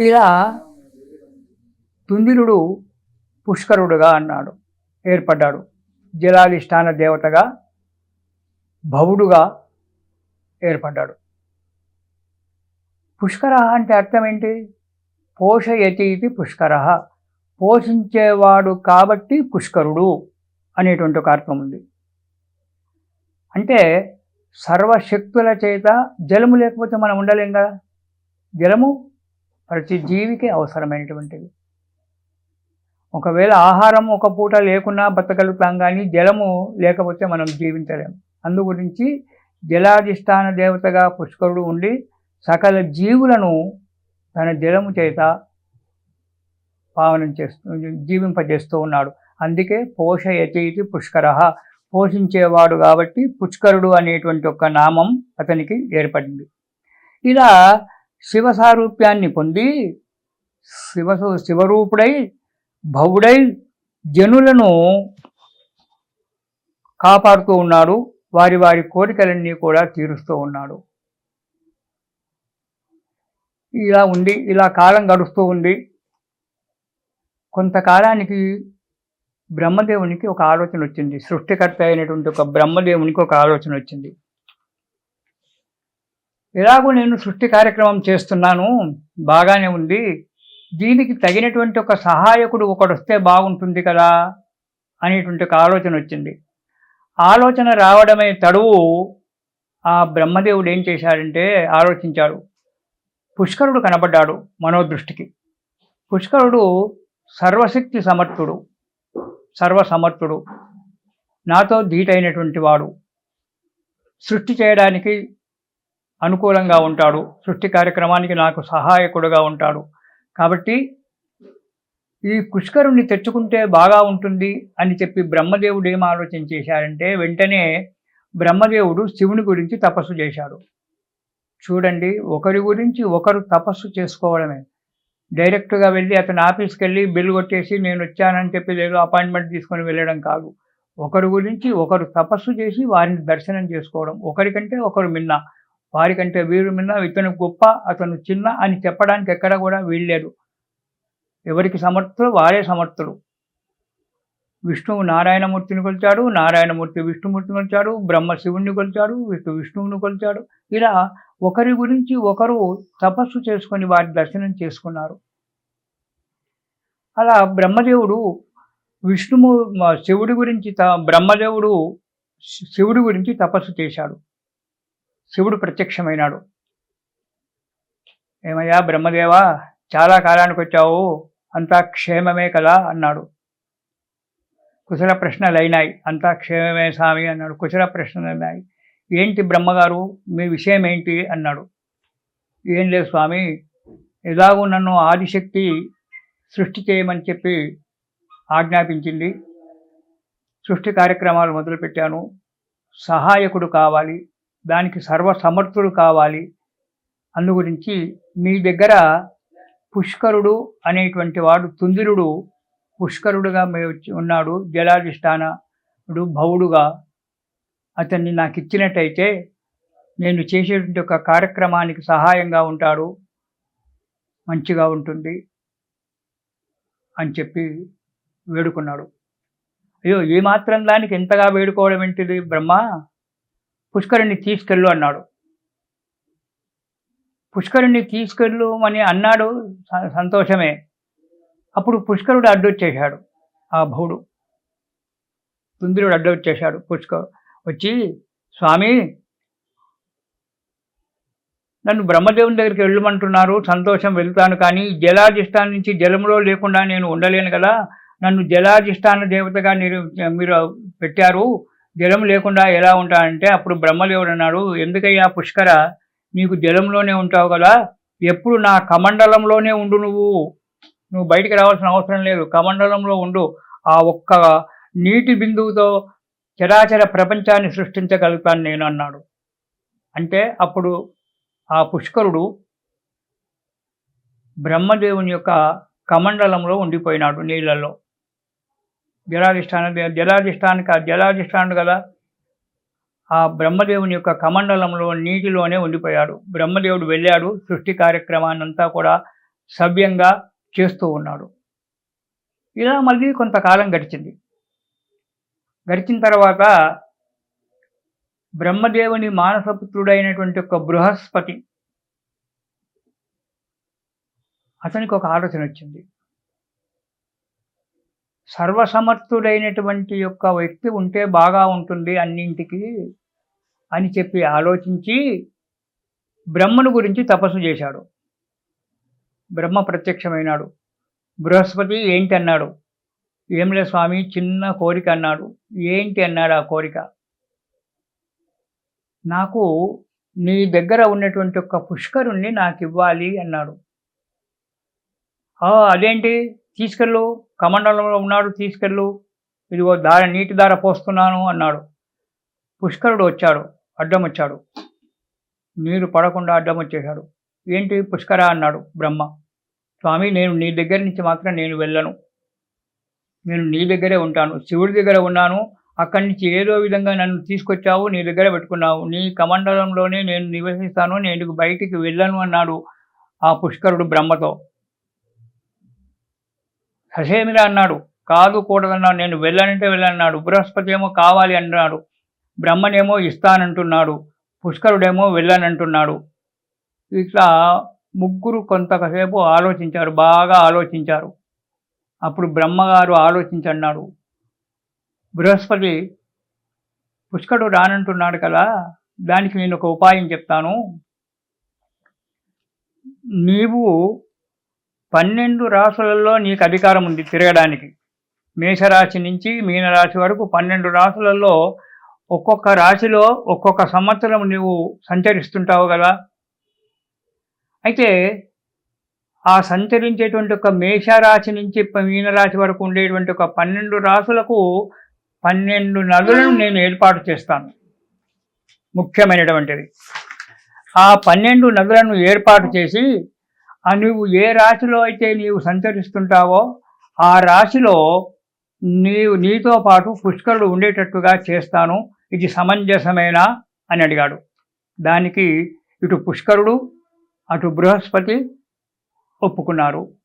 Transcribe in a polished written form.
ఇలా తుందిరుడు పుష్కరుడుగా ఏర్పడ్డాడు. జలాధిష్టాన దేవతగా భవుడుగా ఏర్పడ్డాడు. పుష్కర అంటే అర్థం ఏంటి? పోషయతి ఇది పుష్కర, పోషించేవాడు కాబట్టి పుష్కరుడు అనేటువంటి ఒక అర్థం ఉంది. అంటే సర్వశక్తుల చేత జలము లేకపోతే మనం ఉండలేం కదా. జలము ప్రతి జీవికి అవసరమైనటువంటిది. ఒకవేళ ఆహారం ఒక పూట లేకున్నా బతకగలుగుతాం, కానీ జలము లేకపోతే మనం జీవించలేము. అందు గురించి జలాధిష్టాన దేవతగా పుష్కరుడు ఉండి సకల జీవులను తన జలము చేత పావనం జీవింపజేస్తూ ఉన్నాడు. అందుకే పోషయతి ఇది పుష్కర, పోషించేవాడు కాబట్టి పుష్కరుడు అనేటువంటి ఒక నామం అతనికి ఏర్పడింది. ఇలా శివసారూప్యాన్ని పొంది శివరూపుడై భవుడై జనులను కాపాడుతూ ఉన్నాడు. వారి వారి కోరికలన్నీ కూడా తీరుస్తూ ఉన్నాడు. ఇలా కాలం గడుస్తూ ఉంది. కొంతకాలానికి బ్రహ్మదేవునికి ఒక ఆలోచన వచ్చింది. సృష్టికర్త అయినటువంటి ఒక బ్రహ్మదేవునికి ఒక ఆలోచన వచ్చింది. ఎలాగో నేను సృష్టి కార్యక్రమం చేస్తున్నాను, బాగానే ఉంది, దీనికి తగినటువంటి ఒక సహాయకుడు ఒకడు వస్తే బాగుంటుంది కదా అనేటువంటి ఒక ఆలోచన వచ్చింది. ఆలోచన రావడమే తడువు ఆ బ్రహ్మదేవుడు ఏం చేశాడంటే ఆలోచించాడు. పుష్కరుడు కనబడ్డాడు మనోదృష్టికి. పుష్కరుడు సర్వశక్తి సమర్థుడు, సర్వసమర్థుడు, నాతో ధీటైనటువంటి వాడు, సృష్టి చేయడానికి అనుకూలంగా ఉంటాడు, సృష్టి కార్యక్రమానికి నాకు సహాయకుడుగా ఉంటాడు. కాబట్టి ఈ పుష్కరుణ్ణి తెచ్చుకుంటే బాగా ఉంటుంది అని చెప్పి బ్రహ్మదేవుడు ఏం ఆలోచన చేశారంటే వెంటనే బ్రహ్మదేవుడు శివుని గురించి తపస్సు చేశాడు. చూడండి, ఒకరి గురించి ఒకరు తపస్సు చేసుకోవడమే. డైరెక్ట్గా వెళ్ళి అతని ఆఫీస్కి వెళ్ళి బిల్లు కొట్టేసి నేను వచ్చానని చెప్పి లేదు అపాయింట్మెంట్ తీసుకొని వెళ్ళడం కాదు. ఒకరి గురించి ఒకరు తపస్సు చేసి వారిని దర్శనం చేసుకోవడం. ఒకరికంటే ఒకరు మిన్న, వారికంటే వీరు మిన్న, ఇతను గొప్ప అతను చిన్న అని చెప్పడానికి ఎక్కడ కూడా వీల్లేదు. ఎవరికి సమర్థుడు వారే సమర్థుడు. విష్ణువు నారాయణమూర్తిని కొలిచాడు, నారాయణమూర్తి విష్ణుమూర్తిని కొలిచాడు, బ్రహ్మ శివుణ్ణి కొలిచాడు, విష్ణువుని కొలిచాడు. ఇలా ఒకరి గురించి ఒకరు తపస్సు చేసుకొని వారి దర్శనం చేసుకున్నారు. అలా బ్రహ్మదేవుడు బ్రహ్మదేవుడు శివుడి గురించి తపస్సు చేశాడు. శివుడు ప్రత్యక్షమైనాడు. ఏమయ్యా బ్రహ్మదేవా, చాలా కాలానికి వచ్చావు, అంతా క్షేమమే కదా అన్నాడు. కుశల ప్రశ్నలు అయినాయి. అంతా క్షేమమే స్వామి అన్నాడు. కుశల ప్రశ్నలు అయినాయి. ఏంటి బ్రహ్మగారు, మీ విషయం ఏంటి అన్నాడు. ఏం లేదు స్వామి, ఎలాగూ నన్ను ఆదిశక్తి సృష్టి చేయమని చెప్పి ఆజ్ఞాపించింది. సృష్టి కార్యక్రమాలు మొదలుపెట్టాను. సహాయకుడు కావాలి, దానికి సర్వసమర్థుడు కావాలి. అందు గురించి మీ దగ్గర పుష్కరుడు అనేటువంటి వాడు, తుందిరుడు పుష్కరుడుగా ఉన్నాడు, జలాధిష్టానుడు భవుడుగా. అతన్ని నాకు ఇచ్చినట్టయితే నేను చేసేటువంటి ఒక కార్యక్రమానికి సహాయంగా ఉంటాడు, మంచిగా ఉంటుంది అని చెప్పి వేడుకున్నాడు. అయ్యో, ఏమాత్రం దానికి ఎంతగా వేడుకోవడం ఏంటిది బ్రహ్మ, పుష్కరుణ్ణి తీసుకెళ్ళు అన్నాడు. పుష్కరుణ్ణి తీసుకెళ్ళు అని అన్నాడు, సంతోషమే. అప్పుడు పుష్కరుడు అడ్డొచ్చేశాడు. ఆ భవుడు తుందిరుడు అడ్డొచ్చేశాడు. వచ్చి, స్వామి నన్ను బ్రహ్మదేవుని దగ్గరికి వెళ్ళమంటున్నారు, సంతోషం, వెళ్తాను, కానీ జలాధిష్టానం నుంచి జలంలో లేకుండా నేను ఉండలేను కదా, నన్ను జలాధిష్టాన దేవతగా మీరు పెట్టారు, జలం లేకుండా ఎలా ఉంటానంటే అప్పుడు బ్రహ్మదేవుడు అన్నాడు, ఎందుకయ్యా పుష్కర, నీకు జలంలోనే ఉంటావు కదా, ఎప్పుడు నా కమండలంలోనే ఉండు, నువ్వు బయటికి రావాల్సిన అవసరం లేదు, కమండలంలో ఉండు. ఆ ఒక్క నీటి బిందువుతో చరాచర ప్రపంచాన్ని సృష్టించగలుగుతాను నేను అన్నాడు. అంటే అప్పుడు ఆ పుష్కరుడు బ్రహ్మదేవుని యొక్క కమండలంలో ఉండిపోయినాడు, నీళ్ళల్లో. జలాధిష్టానుడు కదా, ఆ బ్రహ్మదేవుని యొక్క కమండలంలో నీటిలోనే ఉండిపోయాడు. బ్రహ్మదేవుడు వెళ్ళాడు, సృష్టి కార్యక్రమాన్ని అంతా కూడా సవ్యంగా చేస్తూ ఉన్నాడు. ఇలా మళ్ళీ కొంతకాలం గడిచింది. గడిచిన తర్వాత బ్రహ్మదేవుని మానసపుత్రుడైనటువంటి ఒక బృహస్పతి, అతనికి ఒక ఆలోచన వచ్చింది. సర్వసమర్థుడైనటువంటి యొక్క వ్యక్తి ఉంటే బాగా ఉంటుంది అన్నింటికి అని చెప్పి ఆలోచించి బ్రహ్మను గురించి తపస్సు చేశాడు. బ్రహ్మ ప్రత్యక్షమైనాడు. బృహస్పతి ఏంటి అన్నాడు. ఏంలే స్వామి, చిన్న కోరిక అన్నాడు. ఏంటి అన్నాడు ఆ కోరిక. నాకు నీ దగ్గర ఉన్నటువంటి ఒక పుష్కరుణ్ణి నాకు ఇవ్వాలి అన్నాడు. అదేంటి, తీసుకెళ్ళు, కమండలంలో ఉన్నాడు, తీసుకెళ్ళు, ఇదిగో నీటి దార పోస్తున్నాను అన్నాడు. పుష్కరుడు వచ్చాడు, అడ్డం వచ్చాడు, నీరు పడకుండా అడ్డం వచ్చేశాడు. ఏంటి పుష్కర అన్నాడు బ్రహ్మ. స్వామి, నేను నీ దగ్గర నుంచి మాత్రం నేను వెళ్ళను, నేను నీ దగ్గరే ఉంటాను. శివుడి దగ్గర ఉన్నాను, అక్కడి నుంచి ఏదో విధంగా నన్ను తీసుకొచ్చావు, నీ దగ్గర పెట్టుకున్నావు, నీ కమండలంలోనే నేను నివసిస్తాను, నేను బయటికి వెళ్ళను అన్నాడు ఆ పుష్కరుడు బ్రహ్మతో. ససేమిరా అన్నాడు. కాదు, కూడదన్నాడు. నేను వెళ్ళనంటే వెళ్ళన్నాడు. బృహస్పతి ఏమో కావాలి అన్నాడు, బ్రహ్మనేమో ఇస్తానంటున్నాడు, పుష్కరుడేమో వెళ్ళనంటున్నాడు. ఇట్లా ముగ్గురు కొంతసేపు ఆలోచించారు, బాగా ఆలోచించారు. అప్పుడు బ్రహ్మగారు ఆలోచించన్నాడు. బృహస్పతి, పుష్కరుడు రానంటున్నాడు కదా, దానికి నేను ఒక ఉపాయం చెప్తాను. నీవు 12 రాసులలో నీకు అధికారం ఉంది తిరగడానికి. మేషరాశి నుంచి మీనరాశి వరకు 12 రాసులలో ఒక్కొక్క రాశిలో ఒక్కొక్క సంవత్సరం నువ్వు సంచరిస్తుంటావు కదా. అయితే ఆ సంచరించేటువంటి ఒక మేషరాశి నుంచి మీనరాశి వరకు ఉండేటువంటి ఒక 12 రాసులకు 12 నదులను నేను ఏర్పాటు చేస్తాను. ముఖ్యమైనటువంటిది ఆ 12 నదులను ఏర్పాటు చేసి నువ్వు ఏ రాశిలో అయితే నీవు సంచరిస్తుంటావో ఆ రాశిలో నీతో పాటు పుష్కరుడు ఉండేటట్టుగా చేస్తాను. ఇది సమంజసమేనా అని అడిగాడు. దానికి ఇటు పుష్కరుడు అటు బృహస్పతి ఒప్పుకున్నారు.